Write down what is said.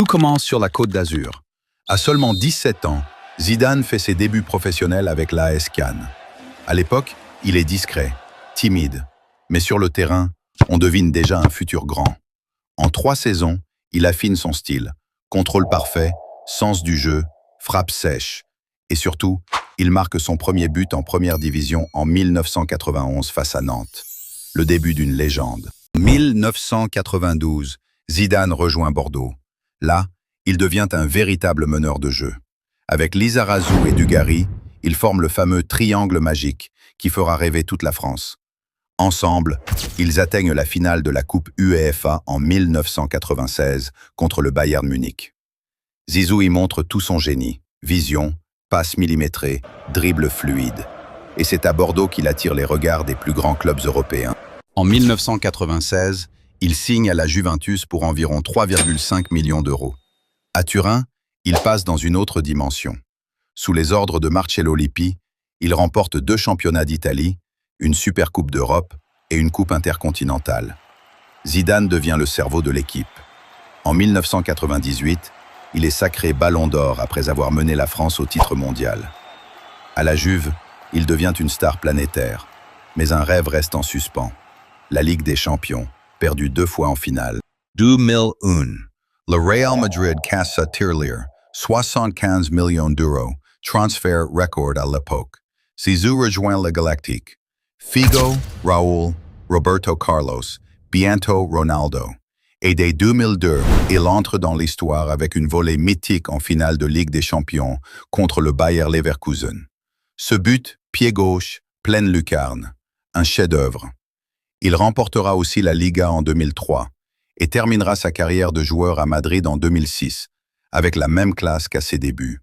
commence sur la Côte d'Azur. À seulement 17 ans, Zidane fait ses débuts professionnels avec l'AS Cannes. À l'époque, il est discret, timide, mais sur le terrain, on devine déjà un futur grand. En 3 saisons, il affine son style, contrôle parfait, sens du jeu, frappe sèche. Et surtout, il marque son premier but en première division en 1991 face à Nantes. Le début d'une légende. En 1992, Zidane rejoint Bordeaux. Là, il devient un véritable meneur de jeu. Avec Lizarazu et Dugarry, ils forment le fameux triangle magique qui fera rêver toute la France. Ensemble, ils atteignent la finale de la Coupe UEFA en 1996 contre le Bayern Munich. Zizou y montre tout son génie, vision, passe millimétrée, dribble fluide. Et c'est à Bordeaux qu'il attire les regards des plus grands clubs européens. En 1996, il signe à la Juventus pour environ 3,5 millions d'euros. À Turin, il passe dans une autre dimension. Sous les ordres de Marcello Lippi, il remporte 2 championnats d'Italie, une Supercoupe d'Europe et une Coupe intercontinentale. Zidane devient le cerveau de l'équipe. En 1998, il est sacré Ballon d'Or après avoir mené la France au titre mondial. À la Juve, il devient une star planétaire. Mais un rêve reste en suspens. La Ligue des Champions, perdue 2 fois en finale. 2001. Le Real Madrid casse sa tirelire, 75 millions d'euros, transfert record à l'époque. Zizou rejoint le Galactique. Figo, Raúl, Roberto Carlos, bientôt Ronaldo. Et dès 2002, il entre dans l'histoire avec une volée mythique en finale de Ligue des Champions contre le Bayer Leverkusen. Ce but, pied gauche, pleine lucarne, un chef-d'œuvre. Il remportera aussi la Liga en 2003 et terminera sa carrière de joueur à Madrid en 2006, avec la même classe qu'à ses débuts.